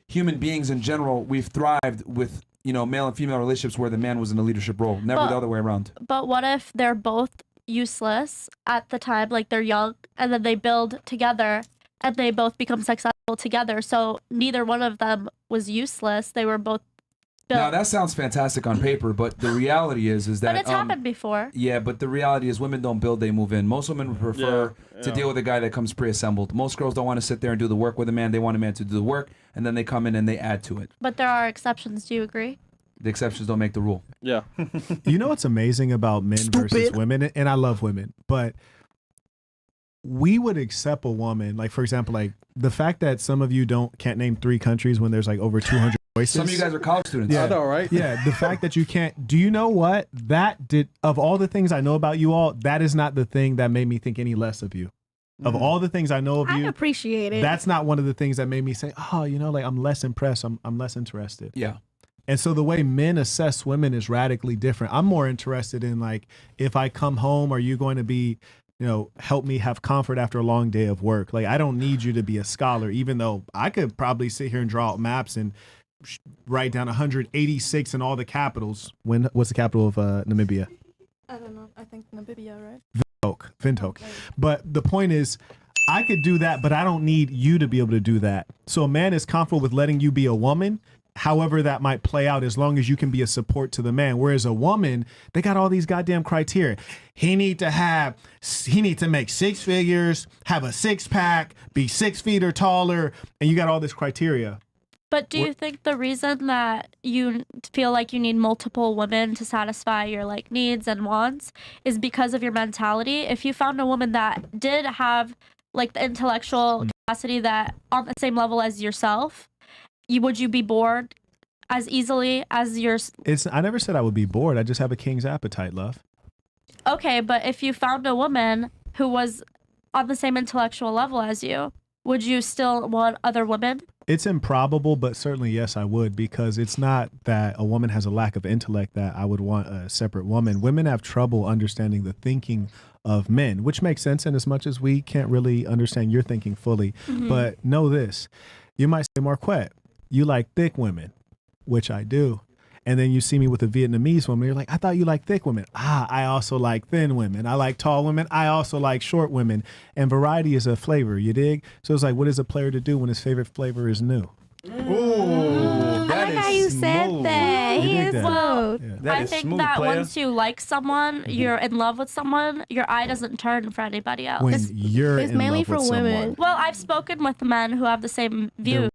human beings in general, we've thrived with, male and female relationships where the man was in a leadership role, never the other way around. But what if they're both useless at the time, like they're young, and then they build together and they both become successful together? So neither one of them was useless. They were both built. Now that sounds fantastic on paper, but the reality is that... But it's happened before. Yeah, but the reality is women don't build, they move in. Most women would prefer to deal with a guy that comes pre-assembled. Most girls don't want to sit there and do the work with a man. They want a man to do the work, and then they come in and they add to it. But there are exceptions. Do you agree? The exceptions don't make the rule. Yeah. You know what's amazing about men versus women? And I love women, but we would accept a woman, like, for example, like the fact that some of you can't name 3 countries when there's like over 200 voices. Some of you guys are college students. Yeah. I know, right? Yeah, the fact that you can't. Do you know what? Of all the things I know about you all, that is not the thing that made me think any less of you. Of all the things I know of you, I appreciate it. That's not one of the things that made me say, oh, like I'm less impressed. I'm less interested. Yeah. And so the way men assess women is radically different. I'm more interested in, like, if I come home, are you going to be, help me have comfort after a long day of work? Like, I don't need you to be a scholar, even though I could probably sit here and draw out maps and write down 186 in all the capitals. What's the capital of Namibia? I don't know. I think Namibia, right? Windhoek. But the point is, I could do that, but I don't need you to be able to do that. So a man is comfortable with letting you be a woman, however that might play out, as long as you can be a support to the man. Whereas a woman, they got all these goddamn criteria. He need to make 6 figures, have a 6-pack, be 6 feet or taller, and you got all this criteria. But do you think the reason that you feel like you need multiple women to satisfy your like needs and wants is because of your mentality? If you found a woman that did have like the intellectual capacity that on the same level as yourself, would you be bored as easily as yours? I never said I would be bored. I just have a king's appetite, love. Okay, but if you found a woman who was on the same intellectual level as you, would you still want other women? It's improbable, but certainly yes, I would, because it's not that a woman has a lack of intellect that I would want a separate woman. Women have trouble understanding the thinking of men, which makes sense in as much as we can't really understand your thinking fully. But know this, you might say, Marquette, you like thick women, which I do. And then you see me with a Vietnamese woman, you're like, I thought you liked thick women. I also like thin women. I like tall women. I also like short women. And variety is a flavor, you dig? So it's like, what is a player to do when his favorite flavor is new? I like how you said that. He is smooth. Yeah. I think that once you like someone, you're in love with someone, your eye doesn't turn for anybody else. When you're it's in mainly love for with women. someone. Well, I've spoken with men who have the same views.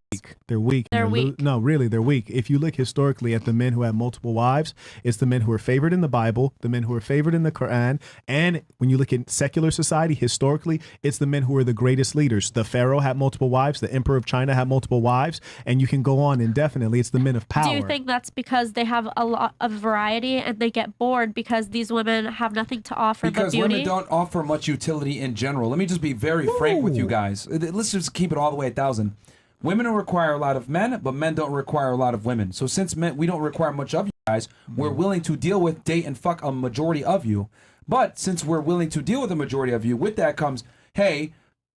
They're weak. They're weak. No, really, they're weak. If you look historically at the men who have multiple wives, it's the men who are favored in the Bible, the men who are favored in the Quran, and when you look at secular society, historically, it's the men who are the greatest leaders. The Pharaoh had multiple wives, the Emperor of China had multiple wives, and you can go on indefinitely. It's the men of power. Do you think that's because they have a lot of variety and they get bored because these women have nothing to offer but beauty? Because women don't offer much utility in general. Let me just be very frank with you guys. Let's just keep it all the way 1,000. Women don't require a lot of men, but men don't require a lot of women. So since we don't require much of you guys, we're willing to deal with, date, and fuck a majority of you. But since we're willing to deal with a majority of you, with that comes, hey,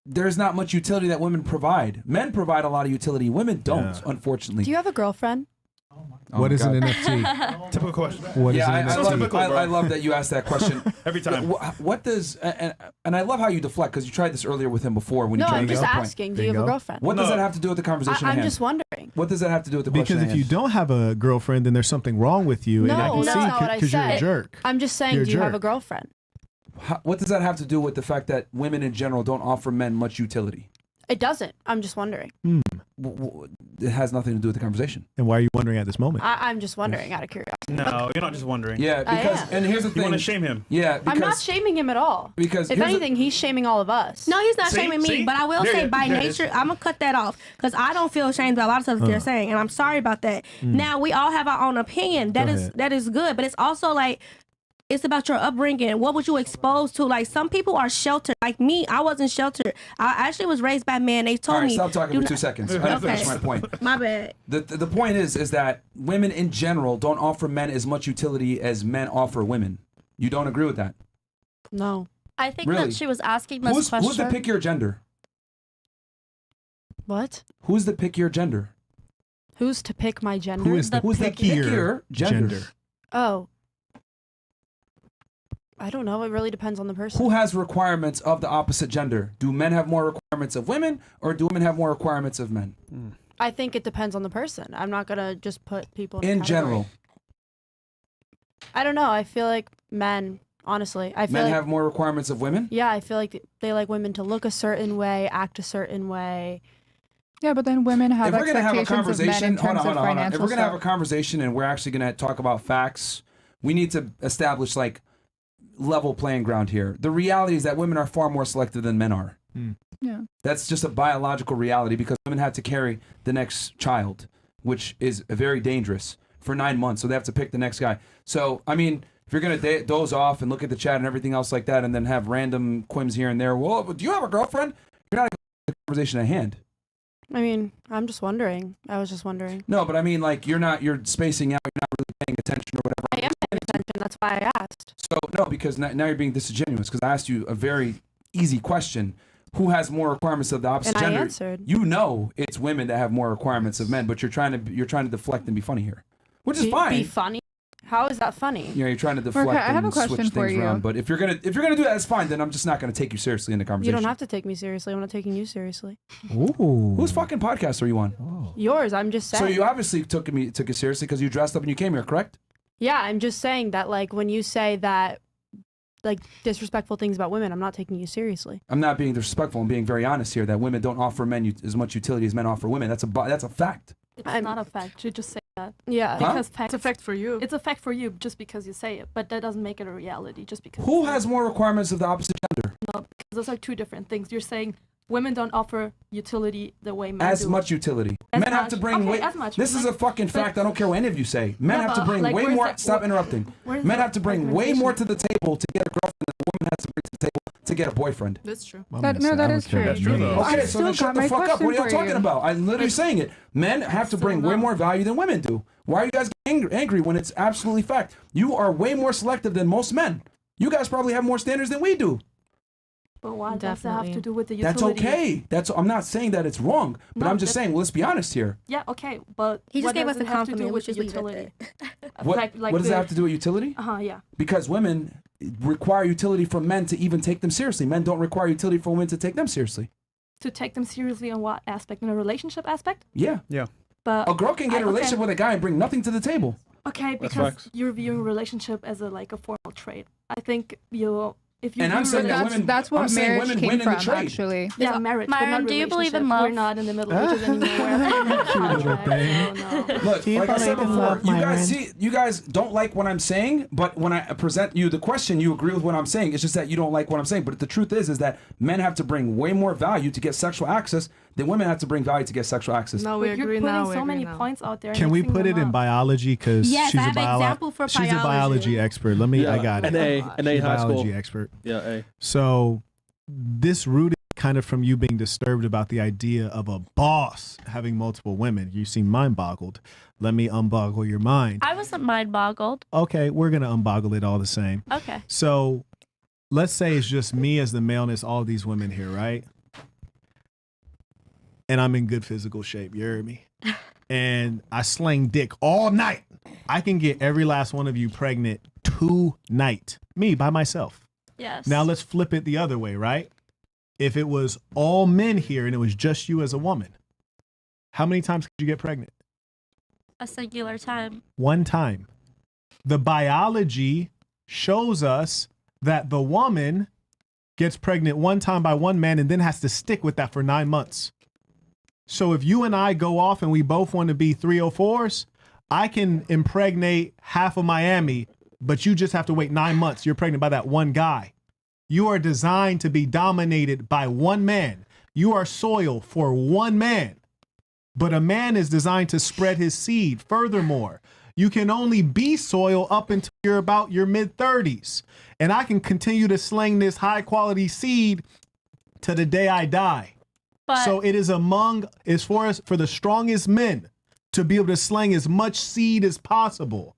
there's not much utility that women provide. Men provide a lot of utility. Women don't, unfortunately. Do you have a girlfriend? What is an NFT? Typical question. What is an NFT? I love that you asked that question. Every time. What does, and I love how you deflect, because you tried this earlier with him before when No, you tried I'm to just make a point. asking. Do you have a girlfriend? What does that have to do with the conversation at I'm hand? just wondering. What does that have to do with the question Because if you don't have a girlfriend, then there's something wrong with you. No, and I can that's see not what I because you're a said. jerk. I'm just saying, You're a do you have jerk. a girlfriend? What does that have to do with the fact that women in general don't offer men much utility? It doesn't. I'm just wondering. It has nothing to do with the conversation. And why are you wondering at this moment? I'm just wondering out of curiosity. No, you're not just wondering. Yeah, because, am. and here's the thing. You want to shame him. Yeah, because, I'm not shaming him at all. Because if here's anything, he's shaming all of us. No, he's not See? shaming me, See? but I will There say it- by there it is. nature, I'm going to cut that off because I don't feel ashamed about a lot of stuff that they're saying, and I'm sorry about that. Now, we all have our own opinion. Go ahead. That is good, but it's also like, it's about your upbringing. What was you exposed to? Like, some people are sheltered. Like me, I wasn't sheltered. I actually was raised by men. They told all right, me. stop talking do for 2 not- seconds. I'm going to finish my point. My bad. The point is that women in general don't offer men as much utility as men offer women. You don't agree with that? No. I think Really? that she was asking this question. Who's the pick your gender? What? Who's the pick your gender? Who's to pick my gender? Who is the Who's the pickier pickier gender? Oh. I don't know. It really depends on the person. Who has requirements of the opposite gender? Do men have more requirements of women, or do women have more requirements of men? I think it depends on the person. I'm not going to just put people in a In category. general, I don't know. I feel like men, honestly. I feel men like, have more requirements of women. yeah, I feel like they like women to look a certain way, act a certain way. Yeah, but then women have If we're gonna have a expectations of men conversation, in terms hold of on. If financial we're gonna have a stuff. conversation and we're actually gonna talk about facts, we need to establish like level playing ground here. The reality is that women are far more selective than men are. Yeah. That's just a biological reality because women have to carry the next child, which is very dangerous for 9 months. So they have to pick the next guy. So, I mean, if you're going to doze off and look at the chat and everything else like that and then have random quims here and there, well, do you have a girlfriend? You're not going to the conversation at hand. I mean, I'm just wondering. I was just wondering. No, but I mean, like, you're spacing out. You're not really paying attention or whatever. I am paying attention. That's why I asked. So, no, because now you're being disingenuous because I asked you a very easy question. Who has more requirements of the opposite And I gender? answered. You know it's women that have more requirements of men, but you're trying to deflect and be funny here, which is Be fine. funny? How is that funny? You know, you're trying to deflect I have and a question switch for things you. around. But if you're gonna do that, that's fine. Then I'm just not gonna take you seriously in the You conversation. don't have to take me seriously. I'm not taking you seriously. Ooh. Whose fucking podcast are you on? Yours. I'm just saying. So you obviously took it seriously because you dressed up and you came here, correct? Yeah, I'm just saying that, like, when you say that, like, disrespectful things about women, I'm not taking you seriously. I'm not being disrespectful. I'm being very honest here. That women don't offer men as much utility as men offer women. That's a fact. It's I'm- not a fact. You just say that. Yeah. Huh? Because facts, It's a fact for you. it's a fact for you just because you say it, but that doesn't make it a reality just because. Who you say has it. more requirements of the opposite gender? No, because those are two different things. You're saying women don't offer utility the way men As do. much utility. As Men have to much. bring Okay, way. as much. This is a fucking fact. I don't care what any of you say. Men Yeah, have to but, bring like, way where's more. that- Stop interrupting. Where's Men the have to bring way argumentation? more to the table to get a girlfriend than a woman has to bring to the table to get a boyfriend. That's true. That is true. That's true, though. Okay, I so then still shut got the my fuck up. question What are y'all for talking you. about? I'm literally saying it. Men have to bring way more value than women do. Why are you guys angry when it's absolutely fact? You are way more selective than most men. You guys probably have more standards than we do. But why does that have Definitely. to do with the That's utility? okay. I'm not saying that it's wrong, but No, I'm just saying, well, let's be honest here. Yeah, okay, but He just what gave does us a it have to do compliment. We with should the leave it utility? there. What does it have to do with utility? Yeah. Because women require utility from men to even take them seriously. Men don't require utility from women to take them seriously. To take them seriously in what aspect? In a relationship aspect? Yeah. But A girl can get a relationship with a guy and bring nothing to the table. okay, That's because facts. you're viewing relationship as a formal trait. I think if you And view I'm saying that relationship- That's what I'm saying marriage women came win in the from, trade. actually. yeah, marriage. but Myron, not do you believe in relationship. love? We're not in the Middle Ages anymore. little thing. No. Look, Do you like I said believe in before, love, you guys don't like what I'm saying, but when I present you the question, you agree with what I'm saying. It's just that you don't like what I'm saying. But the truth is that men have to bring way more value to get sexual access than women have to bring value to get sexual access. No, we But you're agree putting now. so we agree many now. points out there. and Can we mixing put them it in up. biology? Because Yes, she's I a have an example for she's a biology expert. Let me. I got it. An A She's a high school. biology expert. Yeah, A. So this rooted kind of from you being disturbed about the idea of a boss having multiple women. You seem mind boggled. Let me unboggle your mind. I wasn't mind boggled. Okay, we're gonna unboggle it all the same. Okay. So let's say it's just me as the male and it's all these women here, right? And I'm in good physical shape, you heard me? And I sling dick all night. I can get every last one of you pregnant tonight. Me by myself. Yes. Now let's flip it the other way, right? If it was all men here and it was just you as a woman, how many times could you get pregnant? A singular time. One time. The biology shows us that the woman gets pregnant one time by one man and then has to stick with that for 9 months. So if you and I go off and we both want to be 304s, I can impregnate half of Miami, but you just have to wait 9 months. You're pregnant by that one guy. You are designed to be dominated by one man. You are soil for one man. But a man is designed to spread his seed. Furthermore, you can only be soil up until you're about your mid-30s. And I can continue to sling this high-quality seed to the day I die. But So it is for the strongest men to be able to sling as much seed as possible.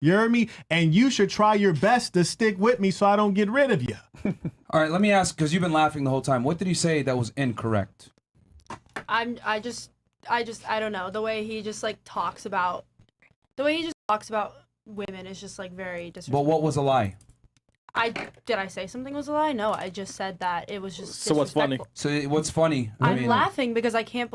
You hear me? And you should try your best to stick with me so I don't get rid of you. All right, let me ask, because you've been laughing the whole time. What did he say that was incorrect? I just I don't know, the way he just like talks about women is just like very disrespectful. But what was a lie? Did I say something was a lie? No, I just said that it was just So what's funny? disrespectful. So what's funny? I'm laughing because I can't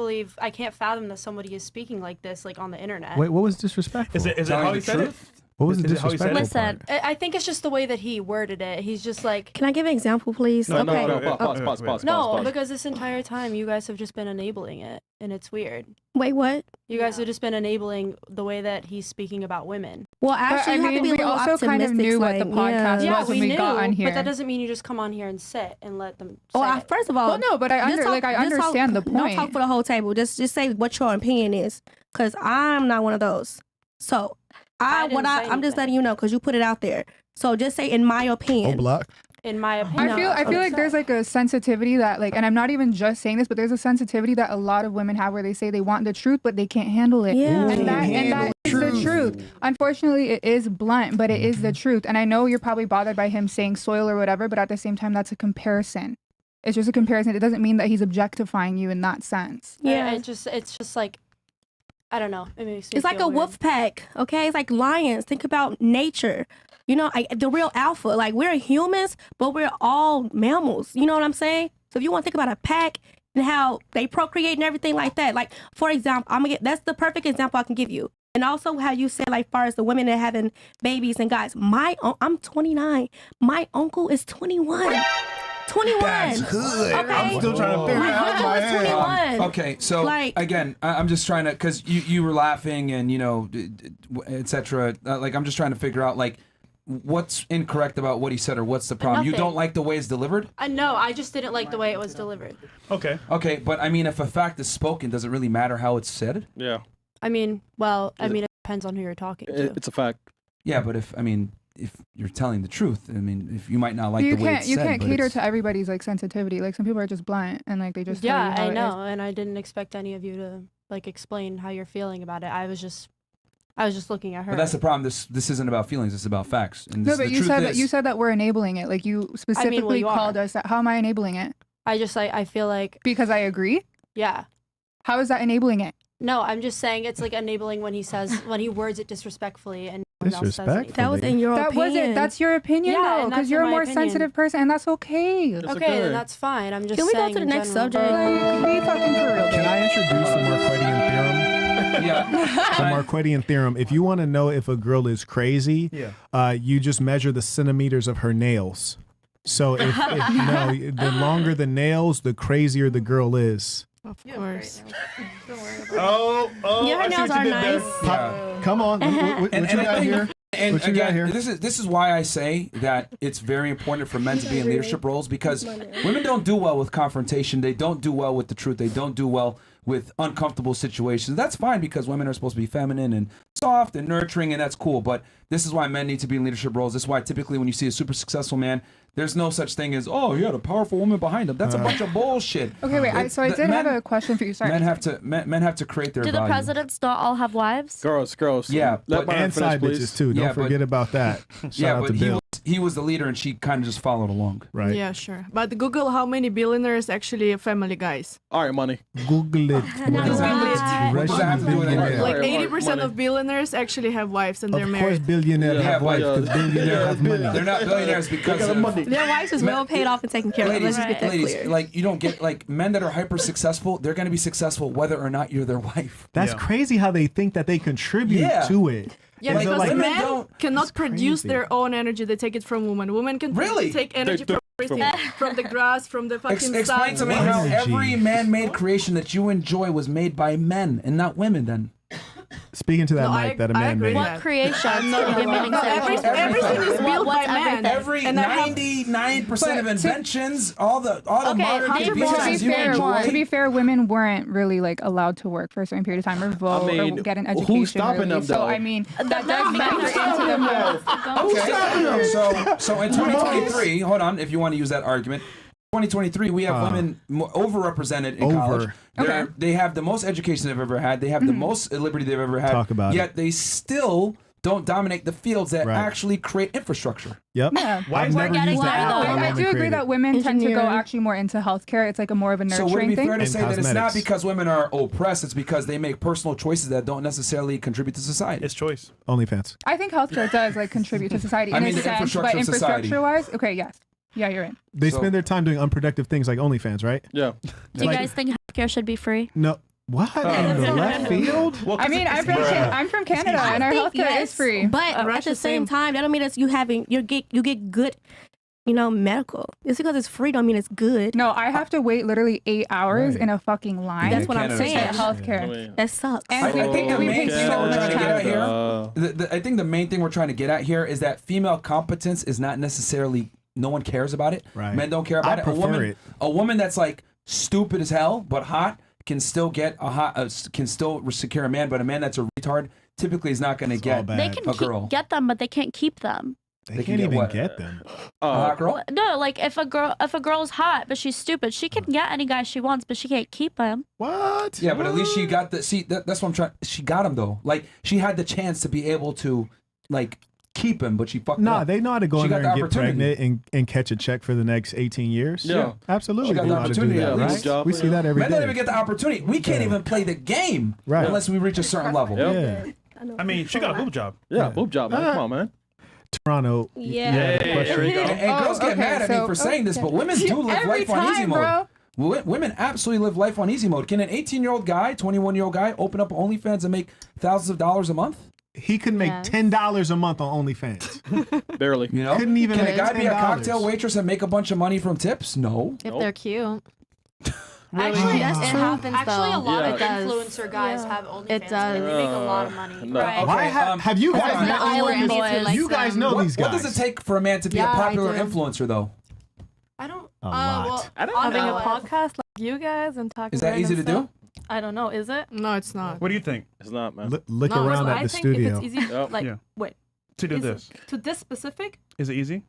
fathom that somebody is speaking like this, like on the internet. Wait, what was disrespectful? Is it Telling how the he said it? truth? What was the Is it how he said it? disrespectful part? I think it's just the way that he worded it. He's just like, Can I give an example, please? No, okay. no, pause. no, because this entire time you guys have just been enabling it, and it's weird. Wait, what? You guys have just been enabling the way that he's speaking about women. Well, But, actually, you have to be a we little also kind of optimistic, knew what the like, podcast Yeah, was when we we knew, got on here. but that doesn't mean you just come on here and sit and let them say Well, it. first of all, Well, no, but I just talk- understand the Don't point. talk for the whole table. Just say what your opinion is, because I'm not one of those. So I didn't say I'm just anything. letting you know because you put it out there. So just say in my Oh, opinion. block. In my opinion. I feel like there's like a sensitivity that like, and I'm not even just saying this, but there's a sensitivity that a lot of women have where they say they want the truth, but they can't handle it. Yeah. And that is the truth. Unfortunately, it is blunt, but it is the truth. And I know you're probably bothered by him saying soil or whatever, but at the same time, that's a comparison. It's just a comparison. It doesn't mean that he's objectifying you in that sense. Yeah. It's just like, I don't know. It makes me It's like feel a weird. wolf pack, okay? It's like lions. Think about nature. You know, the real alpha. Like, we're humans, but we're all mammals. You know what I'm saying? So if you want to think about a pack and how they procreate and everything like that, like, for example, that's the perfect example I can give you. And also how you said, like, far as the women that having babies and guys, I'm 29. My uncle is 21. 21. That's hood. Okay. I'm still trying to figure My it out in uncle my is head. 21. Okay, so Like- again, I'm just trying to, because you were laughing and, etc. Like, I'm just trying to figure out, like, what's incorrect about what he said or what's the problem. You Nothing. don't like the way it's delivered? No, I just didn't like the way it was delivered. Okay. Okay, but I mean, if a fact is spoken, does it really matter how it's said? Yeah. I mean, it depends on who you're talking to. It's a fact. Yeah, but if you're telling the truth, I mean, if you might not like you the way can't it's you said, can't but cater it's- to everybody's like sensitivity. Like some people are just blunt and like they just tell you Yeah, how I it know, is. and I didn't expect any of you to like explain how you're feeling about it. I was just looking at her. But that's the problem. This isn't about feelings. It's about facts. And No, this, but the you truth said is, that we're enabling it. Like you specifically you called are. us that. How am I enabling it? I feel like, Because I agree. yeah. How is that enabling it? No, I'm just saying it's like enabling when he words it disrespectfully and no one else says anything. That was in your That opinion. wasn't. That's your opinion, Yeah, though, and because that's you're in a my more opinion. sensitive person, and that's okay. Okay, then that's fine. I'm just Can we go saying to the in next general. subject? Like, be fucking for real. Can I introduce the Marquardian theorem? yeah. The Marquardian theorem. If you want to know if a girl is crazy, you just measure the centimeters of her nails. So if the longer the nails, the crazier the girl is. Of course. Oh, Your I see nails what are you did there. nice. Yeah. Come on, what you got here? And What you got again, here? this is why I say that it's very important for men to be in leadership roles, because women don't do well with confrontation. They don't do well with the truth. They don't do well with uncomfortable situations. That's fine because women are supposed to be feminine and soft and nurturing, and that's cool. But this is why men need to be in leadership roles. This is why typically when you see a super successful man, there's no such thing as, oh, he had a powerful woman behind him. That's a bunch of bullshit. Okay, wait. I did have a question for you. Sorry. Men have to create their Do the value. presidents not all have wives? Girls. Yeah, Let but- Byron And finish, side please. bitches too. Yeah, Don't but- forget about that. Shout Yeah, out to but Bill. he was the leader and she kind of just followed along. Right. Yeah, sure. But Google how many billionaires actually are family guys. All right, money. Google it. What does that have to do with anything? Like Right, 80% money. of billionaires actually have wives and they're Of course, married. billionaires Yeah, have wives but- because billionaires have money. They're not billionaires because They got of money. Their wives is well paid off and taken care of. ladies. Let's just get that Ladies, clear. like you don't get like men that are hyper successful. They're going to be successful whether or not you're their wife. That's crazy how they think that they contribute Yeah. to it. Yeah, And so, because like, women men don't- cannot That's produce crazy. their own energy. They take it from women. Women can Really? take energy They from everything. From the grass, from the fucking Explain to sun. me how Energy. every man-made creation that you enjoy was made by men and not women. Then Speaking to that No, mic that a I man agree made. with What creation? Can you give me an No, example? everything is built by What's men. everything? every And I have- 99% of But to- inventions, all the Okay, modern to be computers you enjoy. To be fair, women weren't really like allowed to work for a certain period of time or vote mean, or get an who's education. stopping really. them, So though? I mean, that does factor into the whole. So in 2023, hold on, if you want to use that argument, 2023 we have women overrepresented in college. They have the most education they've ever had. They have the most liberty they've ever had. Talk about Yet they still don't dominate the fields that Right. actually create infrastructure. Yep. Yeah. I've is that never getting used there, that. though? word I woman do agree created. that women tend to go Engineering. actually more into healthcare. It's like a more of a So nurturing would it be thing. fair to And say that it's not cosmetics. because women are oppressed, it's because they make personal choices that don't necessarily contribute to society? It's choice. OnlyFans. I think healthcare does like contribute to society I in mean, a the sense, infrastructure but of society. infrastructure-wise, okay, yes. Yeah, you're right. They So- spend their time doing unproductive things like OnlyFans, right? Yeah. Do you Like- guys think healthcare should be free? No. What in the left field? Well, I mean, I'm from Canada, and our think healthcare is free. But at the Russia's same same. time, that don't mean that you get good, medical. Just because it's free don't mean it's good. No, I have to wait literally 8 hours Right. in a fucking line. That's what I'm Canada's saying. to get healthcare. That sucks. And I think the we main pay thing so that we're much trying to get at tax. here, I think the main thing we're trying to get at here is that female competence is not necessarily, no one cares about it. Right. Men don't care about I it. prefer it. A woman that's like stupid as hell but hot can still get can still secure a man, but a man that's a retard typically is not going to It's all get bad. They can a girl. get them, but they can't keep them. They They can can't get even what? get them. a hot girl. No, like if a girl's hot but she's stupid, she can get any guy she wants, but she can't keep him. What? Yeah, but at least she got the that's what I'm trying. She got him though. Like she had the chance to be able to like keep him, but she fucked Nah, up. they know how to go She in got there and the get opportunity. pregnant and catch a check for the next 18 years. Yeah. Absolutely. She got They the know how to do opportunity that, at right? least. We see that every Men don't day. even get the opportunity. We can't Yeah. even play the game Right. unless we reach a certain level. Yep. Yeah. I mean, she got a boob job. Yeah. Yeah, boob job, man. Come on, man. Toronto. Yeah. you had a Hey, question? there you go. And girls get okay, mad at me so- for saying this, but women do live Every life on easy time, mode. bro. Women absolutely live life on easy mode. Can an 18-year-old guy, 21-year-old guy open up OnlyFans and make thousands of dollars a month? He could make Yes. $10 a month on OnlyFans. Barely. You know? Couldn't even Can make a guy be a $10. cocktail waitress and make a bunch of money from tips? No. If Nope. they're cute. Actually, That's it true. happens Actually, though. a lot Yeah. of influencer guys have OnlyFans. It does. And they make a lot of money. No. Right. Why have you hold guys on. met The anyone island who's- boys. like You guys them. know What, these guys. what does it take for a man to be Yeah, a I popular do. influencer, though? I don't. A lot. Well, I don't Having know. a podcast like you guys and talking. Is that about it easy to and do? stuff, I don't know. Is it? No, it's not. What do you think? It's not, man. Look No, around So at I the think studio. if it's easy, Yep. like Yeah. wait, To do is this. to this specific. Is it easy?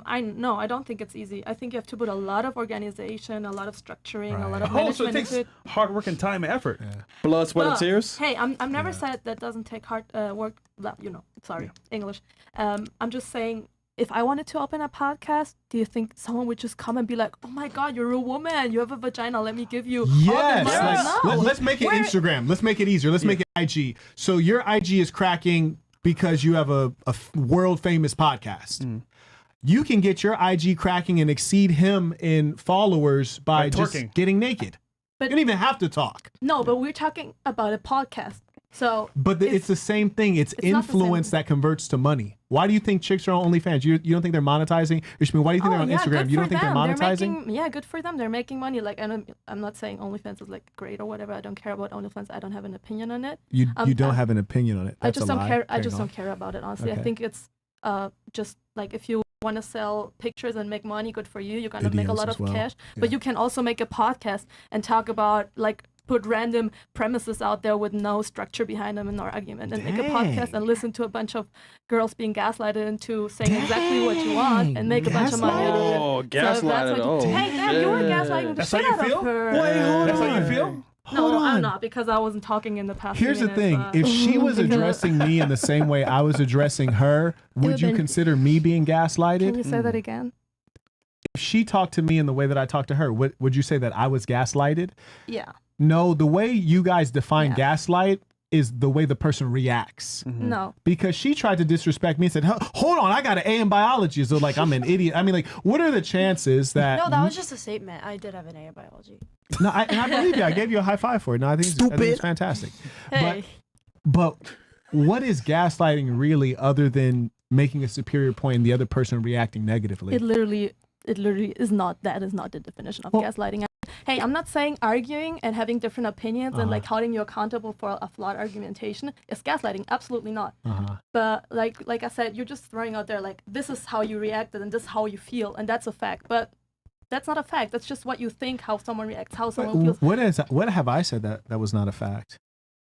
I don't think it's easy. I think you have to put a lot of organization, a lot of structuring, a lot Right. of Oh, so management it takes into it. hard work and time and effort. Blood, sweat, and But, tears. Hey, I'm never said that doesn't take hard work. Sorry, English. I'm just saying, if I wanted to open a podcast, do you think someone would just come and be like, "Oh my God, you're a woman. You have a vagina. Let me give you all the Yes. money." Like, No. let's make it Instagram. Let's make it easier. Let's make it IG. So your IG is cracking because you have a world famous podcast. You can get your IG cracking and exceed him in followers by By just twerking. getting naked. But- you don't even have to talk. No, but we're talking about a podcast. So But it's the same thing. It's not the same. influence that converts to money. Why do you think chicks are on OnlyFans? You don't think they're monetizing? Why do you think they're on Instagram? good You don't for think them. they're monetizing? Yeah, good for them. They're making money. Like, and I'm not saying OnlyFans is like great or whatever. I don't care about OnlyFans. I don't have an opinion on it. You don't I'm- have an opinion on it. I That's just a don't lie. care. I Carry just on. don't care about it, honestly. Okay. I think it's just like if you want to sell pictures and make money, good for you. You're gonna make a Videos lot as of well. cash. Yeah. But you can also make a podcast and talk about like put random premises out there with no structure behind them in our argument and make a podcast Dang. and listen to a bunch of girls being gaslighted into saying exactly what you want and make a bunch of money out of it. Oh, So if that's gaslighted. what you- Oh, hey, damn, you were gaslighting the That's how shit you out feel? of her. Wait, hold That's how you on. feel? Hold No, on. I'm not because I wasn't talking in the past. Here's the minutes, thing. If she was addressing me in the same way I was addressing her, would would've you been- consider me being Can gaslighted? you say that again? If she talked to me in the way that I talked to her, would you say that I was gaslighted? Yeah. No, the way you guys define Yeah. gaslight is the way the person reacts. No. Because she tried to disrespect me and said, hold on, I got an A in biology. So, like, I'm an idiot. I mean, like, what are the chances that. No, that was just a statement. I did have an A in biology. No, and I believe you. I gave you a high five for it. No, I think it's fantastic. Hey. But what is gaslighting really other than making a superior point and the other person reacting negatively? It literally is not. That is not the definition of Well- gaslighting. Hey, I'm not saying arguing and having different opinions and like holding you accountable for a flawed argumentation is gaslighting. Absolutely not. But like I said, you're just throwing out there like this is how you reacted and this is how you feel and that's a fact. But that's not a fact. That's just what you think, how someone reacts, how someone feels. What have I said that was not a fact?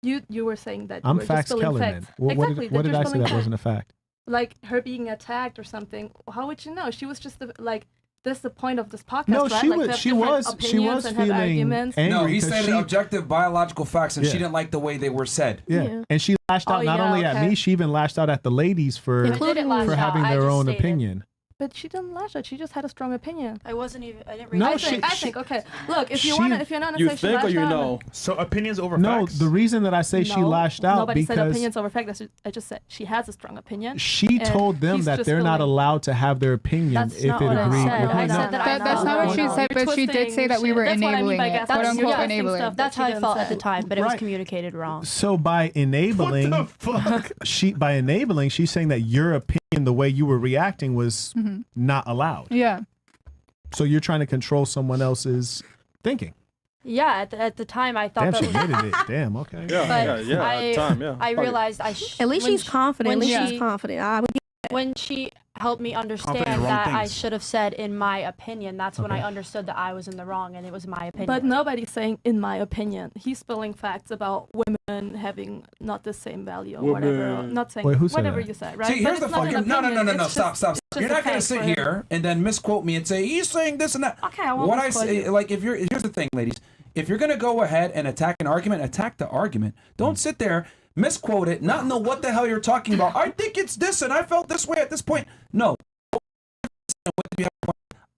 You were saying that you I'm were Facts just spilling Kellerman. facts. What Exactly. did you're I say spilling that facts. wasn't a fact? Like her being attacked or something. How would you know? She was just like this is the point of this podcast, No, right? she Like, to was have she different was opinions and have feeling arguments. angry. No, he 'cause said she, objective biological facts, and she Yeah. didn't like the way they were said. yeah, and she lashed out Oh, not yeah, only at okay. me, she even lashed out at the ladies for Including lash out. having I their just own stated. opinion. But she didn't lash out. She just had a strong opinion. I didn't No, read she- I think, okay. Look, if you she- wanna, if you're not You say she think or lashed you out, know? So opinions over No, facts. the reason that I say she No, lashed out Nobody said because opinions over fact. I just said she has a strong opinion. she and told them he's that just they're not feeling- allowed to have their opinion That's if not it what I agreed said. with I her. said that I That's felt- not what she no, said, you're but she did say that we twisting were shit. That's what I mean enabling by it, gaslighting. quote unquote You're twisting enabling. stuff that That's she how I didn't felt say. at the time, but it was Right. communicated wrong. So by enabling, by enabling, she's saying that your opinion, the way you were reacting, was not allowed. Yeah. So you're trying to control someone else's thinking. Yeah, at the time I thought Damn, that she was. admitted it. Damn, okay. Yeah, I, time, yeah. I realized At least when she's confident. At when least she- she's confident. I would when she helped me understand Confident in wrong that I things. should have said in my opinion, that's when Okay. I understood that I was in the wrong and it was my opinion. But nobody's saying, in my opinion. He's spilling facts about women having not the same value or whatever. Women. Not saying Wait, who said whatever that? you said, right? See, But here's the it's not an fucking no. opinion, it's Stop. just You're not gonna a fact sit for him. here and then misquote me and say he's saying this and that. Okay, I won't What I misquote say, you. like, here's the thing, ladies. If you're gonna go ahead and attack an argument, attack the argument. Don't sit there, misquote it, not know what the hell you're talking about. I think it's this, and I felt this way at this point. No.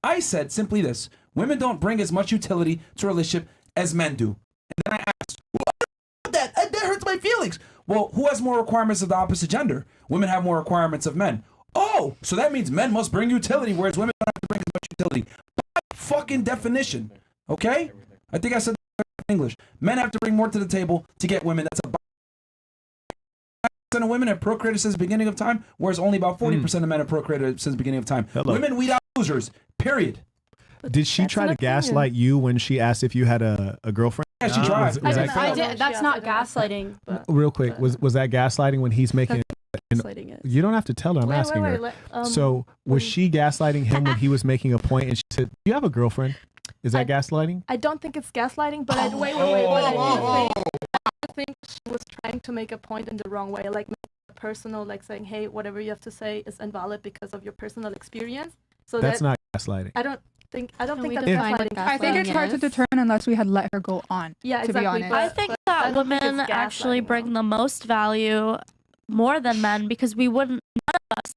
I said simply this: women don't bring as much utility to a relationship as men do. And then I asked, well, that hurts my feelings. Well, who has more requirements of the opposite gender? Women have more requirements of men. Oh, so that means men must bring utility, whereas women don't have to bring as much utility. By fucking definition, okay? I think I said that in English. Men have to bring more to the table to get women. That's a percent of women have procreated since the beginning of time, whereas only about 40% of men have procreated since the beginning of time. Hello. Women weed out losers. Period. Did she That's try an to opinion. gaslight you when she asked if you had a girlfriend? Yeah, she tried. Was that, I I don't know did. if That's she not asked it or not, gaslighting. but- real quick, was that gaslighting when he's making? Gaslighting it. You don't have to tell her. I'm asking her. So was she gaslighting him when he was making a point and she said, "Do you have a girlfriend?" Is that gaslighting? I don't think it's gaslighting, but wait. What I think she was trying to make a point in the wrong way, like make it personal, like saying, "Hey, whatever you have to say is invalid because of your personal experience." So That's that not gaslighting. I don't think that's we gaslighting. define what I think it's hard to determine unless we had let her go on. Yeah, to be exactly. honest. I think I that don't think women it's actually gaslighting, bring though. the most value more than men because we wouldn't, none of us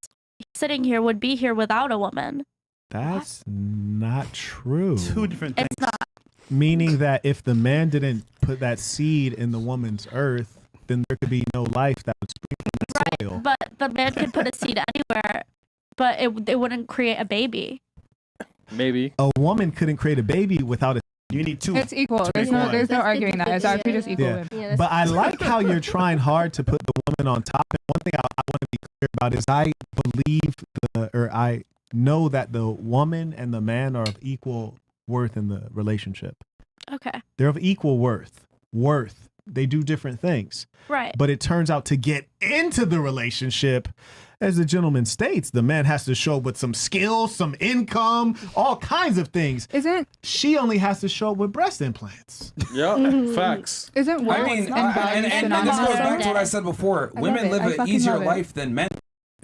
sitting here would be here without a woman. That's not true. Two different things. It's not. Meaning that if the man didn't put that seed in the woman's earth, then there could be no life that would spring from the soil. But the man could put a seed anywhere, but it wouldn't create a baby. Maybe. A woman couldn't create a baby without a. You need two. It's equal. To There's make no, one. there's no That's arguing that. It's actually just equal. Yeah. But I like how you're trying hard to put the woman on top. And one thing I want to be clear about is I believe I know that the woman and the man are of equal worth in the relationship. Okay. They're of equal worth. They do different things. Right. But it turns out to get into the relationship, as the gentleman states, the man has to show up with some skills, some income, all kinds of things. She only has to show up with breast implants. Yeah, facts. Isn't worth I mean, and value and this goes synonymous? back to what I said before. I Women love it. I live an fucking easier love it. life than men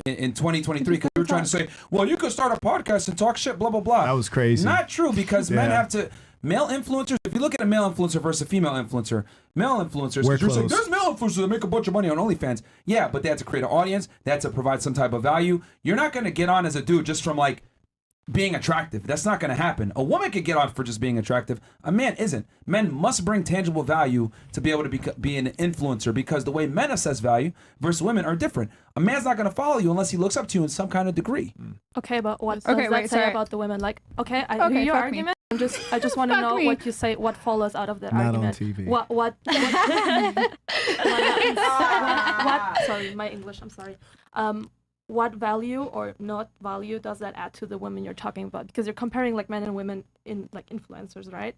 in 2023 because we were trying to say, well, you could start a podcast and talk shit, blah, blah, blah. That was crazy. Not true because men Yeah. have to. Male influencers, if you look at a male influencer versus a female influencer, male influencers, Wear because you're saying clothes. there's male influencers that make a bunch of money on OnlyFans. Yeah, but they have to create an audience. They have to provide some type of value. You're not going to get on as a dude just from like being attractive. That's not going to happen. A woman could get on for just being attractive. A man isn't. Men must bring tangible value to be able to be an influencer because the way men assess value versus women are different. A man's not going to follow you unless he looks up to you in some kind of degree. Okay, but what does Okay, that wait, say sorry. about the women? Like, okay, I Okay, hear your fuck me. argument. I just want to Fuck know me. what you say. What follows out of that Not on argument? TV. What? Sorry, my English. I'm sorry. What value or not value does that add to the women you're talking about? Because you're comparing like men and women in like influencers, right?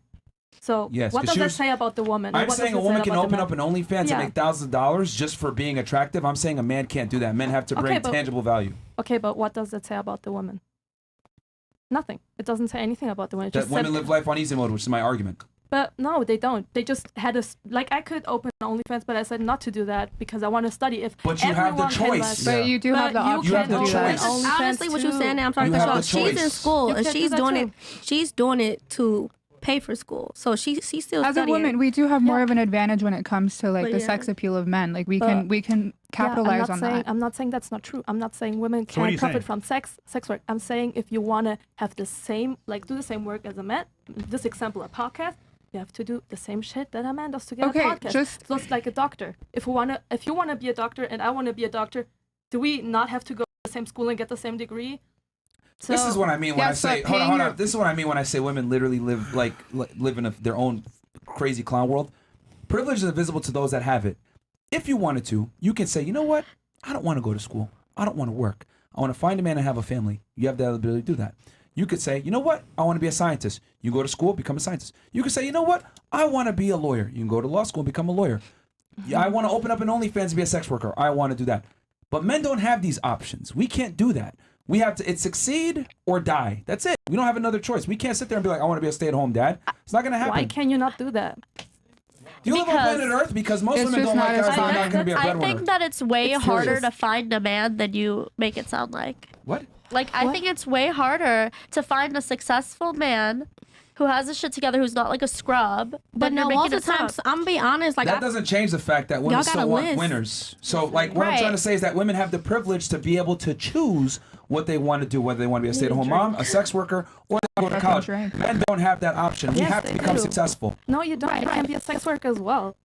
So Yes, what 'cause does she that was- say about the woman? I'm What saying a does it woman say can about the open men? up an OnlyFans Yeah. and make thousands of dollars just for being attractive. I'm saying a man can't do that. Men have to bring Okay, but- tangible value. Okay, but what does it say about the woman? Nothing. It doesn't say anything about the woman. It That just women said, live life on easy mode, which is my argument. But no, they don't. They just had like I could open OnlyFans, but I said not to do that because I want to study. If But you have the everyone can choice. But you do have the option You have to the do that. choice. Honestly, what you're saying now, I'm sorry You to cut you have off. the She's in choice. school You and can do she's that doing too. it. She's doing it to pay for school. So she's still As a studying. woman, we do have more of an advantage when it comes to like But the yeah. sex appeal of men. Like we But- can capitalize on that. I'm not saying that's not true. I'm not saying women So what are can't you profit saying? from sex work. I'm saying if you want to have the same, like do the same work as a man, this example, a podcast, you have to do the same shit that a man does to get Okay, a podcast. just- Just like a doctor. If you wanna be a doctor and I wanna be a doctor, do we not have to go to the same school and get the same degree? So, This is what I mean when I Yes, say, but hold on, paying hold your- on. This is what I mean when I say women literally live live in their own crazy clown world. Privilege is invisible to those that have it. If you wanted to, you can say, you know what? I don't want to go to school. I don't want to work. I want to find a man and have a family. You have the ability to do that. You could say, you know what? I want to be a scientist. You go to school, become a scientist. You could say, you know what? I want to be a lawyer. You can go to law school and become a lawyer. Yeah, I want to open up an OnlyFans and be a sex worker. I want to do that. But men don't have these options. We can't do that. We have to, it's succeed or die. That's it. We don't have another choice. We can't sit there and be like, I want to be a stay-at-home dad. It's not going to happen. why can you not do that? Do you live on Because planet Earth? Because most it's women just don't not like as us. They're common. not going to be a I breadwinner. think that it's way It's harder serious. to find a man than you make it sound like. What? Like, I think it's way harder to find a successful man who has his shit together, who's not like a scrub. But than you're no, making most it of the times, sound. I'm gonna be honest. Like, That doesn't change the fact that women Y'all got still a want list. winners. So, like, what I'm Right. trying to say is that women have the privilege to be able to choose what they want to do, whether they want to be a stay-at-home mom, a sex worker, or they go to college. drink. Men don't have that option. We Yes, have to they become do. successful. No, you don't. You can be a sex worker as well.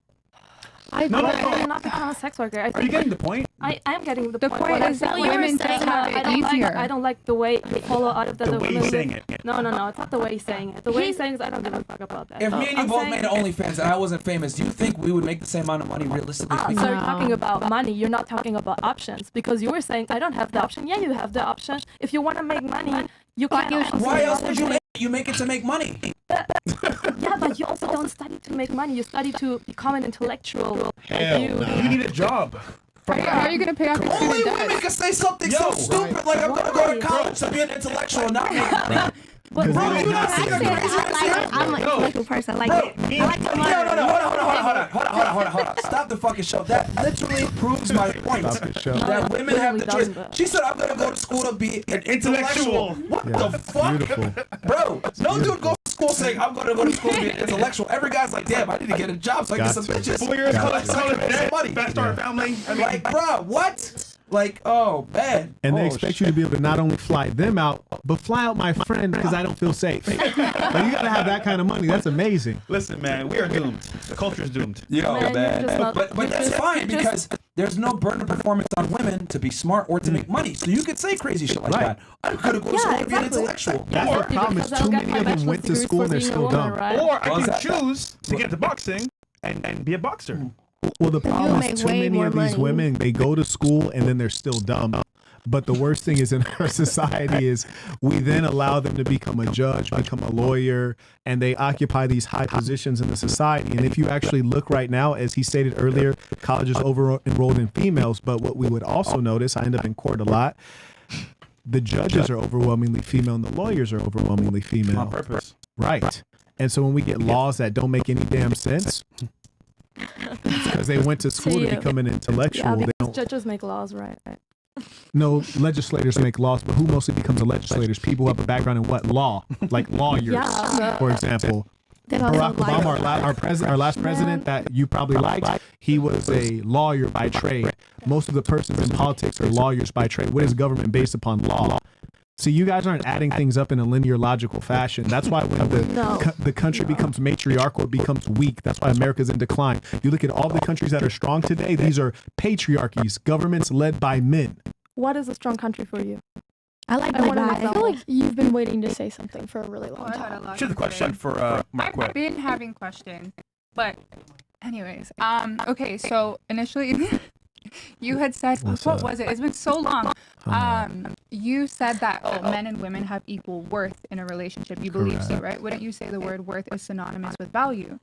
No, Why can you not become a sex worker? I Are you think getting the point? I am getting the The point. point What I'm is that saying- women saying just that have I it don't easier. like. I don't like the way you follow out of The way women he's saying live. it. No, it's not the way he's saying it. The way he's saying is I don't give a fuck about that. If me and you I'm both saying- made OnlyFans and I wasn't famous, do you think we would make the same amount of money realistically So speaking? you're talking about money. You're not talking about options because you were saying I don't have the option. Yeah, you have the option. If you want to make money, you can. Why else would you make it? You make it to make money. Yeah, but you also don't study to make money. You study to become an intellectual. Hell, you need a job. How are you going to pay off your Only student women debt? can say something so stupid like I'm going to go to college to be an intellectual and not make money. but Bro, you not see the craziness I'm an intellectual person. Like, Bro, I like to no, learn. hold on. Stop the fucking show. That literally proves my point. Stop the show. That women have the Literally choice. doesn't. She said, I'm going to go to school to be an intellectual. What Yeah, the fuck? beautiful. Bro, no dude goes to school saying, I'm going to go to school to be an intellectual. Every guy's like, damn, I need to get a job so I can get Got some to. bitches. 4 years Got college, you. college debt, money. fast start a family. I mean, Like, bro, what? Like, oh, man. And they Oh, expect you to be able to not only fly them out, but fly out my friend because I don't feel safe. Like, you gotta have that kind of money. That's amazing. listen, man, we are doomed. The culture is doomed. Yo, Man, man. you're just not- But you're that's just- fine you're because there's no burden of performance on women to be smart or to make money. So you could say crazy shit like Right. that. I'm gonna go to school to be an exactly. intellectual. That's the problem is too many of them went to school and they're still dumb. Right? Or I Well, can that- choose to get into boxing and be a boxer. Well, the problem make is too way many more of these money. women, they go to school and then they're still dumb. But the worst thing is in our society is we then allow them to become a judge, become a lawyer, and they occupy these high positions in the society. And if you actually look right now, as he stated earlier, college is over enrolled in females. But what we would also notice, I end up in court a lot, the judges are overwhelmingly female and the lawyers are overwhelmingly female. On purpose. Right. And so when we get laws that don't make any damn sense, it's because they went to school to you. become an intellectual. Yeah, They because don't. judges make laws, right? No, legislators make laws, but who mostly becomes a legislators? People who have a background in what? Law. Like lawyers, Yeah. for example. That also Barack like- Obama, our last president that you probably liked, he was a lawyer by trade. Most of the persons in politics are lawyers by trade. What is government based upon? Law. So you guys aren't adding things up in a linear, logical fashion. That's why when the country becomes matriarchal, it becomes weak. That's why America's in decline. You look at all the countries that are strong today, these are patriarchies, governments led by men. What is a strong country for you? I like I the wanna vibe. make I feel like you've been waiting to say something for a really long time. Here's a question for I've Marquette. been having questions, but anyways, okay. So initially, you had said What's what up? was it? It's been so long. You said that men and women have equal worth in a relationship. You believe so, Correct. right? Wouldn't you say the word worth is synonymous with value?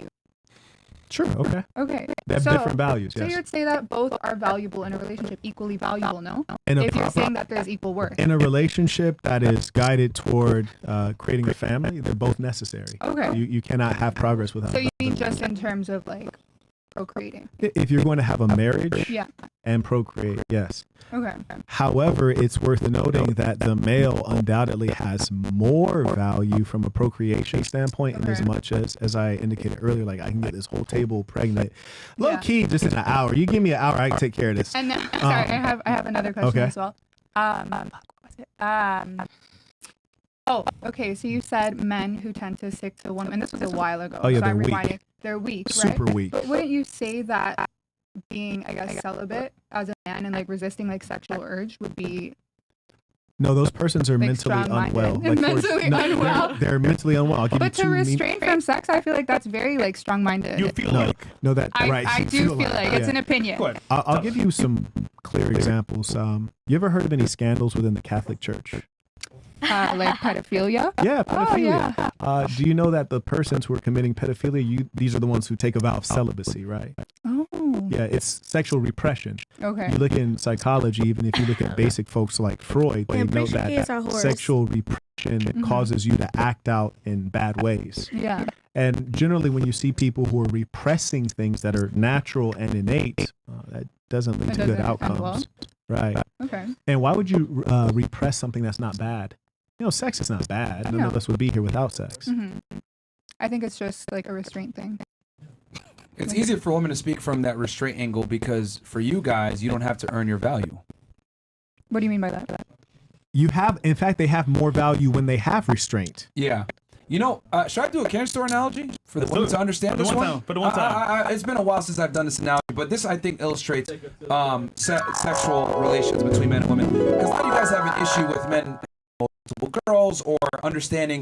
Sure. Okay. Okay. They have so, different values. So Yes. you'd say that both are valuable in a relationship, equally valuable, no? In a If you're proper- saying that there's equal worth. In a relationship that is guided toward creating a family, they're both necessary. Okay. You cannot have progress without. So you them. mean just in terms of like procreating? If you're going to have a marriage Yeah. and procreate, yes. Okay. However, it's worth noting that the male undoubtedly has more value from a procreation standpoint, in as Okay. much as I indicated earlier, like I can get this whole table pregnant, low Yeah. key, just in an hour. You give me an hour, I can take care of this. And then, sorry, I have another question okay. as well. Oh, okay. So you said men who tend to stick to one, and this was a while ago. Oh, yeah, so I'm they're weak. rewinding. They're weak, right? Super weak. But wouldn't you say that being, I guess, celibate as a man and like resisting like sexual urge would be No, those persons are like mentally strong-minded? unwell. Mentally unwell. They're mentally unwell. I'll give But you to two restrain from sex, I feel like that's very like strong-minded. You feel No, like. no, that I, right. I you do feel like it's yeah. an opinion. Go ahead. I'll give you some clear examples. You ever heard of any scandals within the Catholic Church? Like pedophilia. Yeah, Oh, pedophilia. yeah. Do you know that the persons who are committing pedophilia, these are the ones who take a vow of celibacy, right? Oh. Yeah, it's sexual repression. Okay. You look in psychology, even if you look at basic folks like Freud, they Yeah, know preacher kids are that whores. sexual repression causes you to act out in bad ways. Yeah. And generally, when you see people who are repressing things that are natural and innate, that doesn't lead It to good doesn't end outcomes. well. Right. Okay. And why would you repress something that's not bad? You know, sex is not bad. None of No. us would be here without sex. I think it's just like a restraint thing. It's easier for women to speak from that restraint angle because for you guys, you don't have to earn your value. What do you mean by that? You have, in fact, they have more value when they have restraint. Yeah. You know, should I do a candy store analogy for the Let's women do it. to understand For the this one one? time, for the one time. It's been a while since I've done this analogy, but this I think illustrates sexual relations between men and women. Because a lot of you guys have an issue with men, multiple girls, or understanding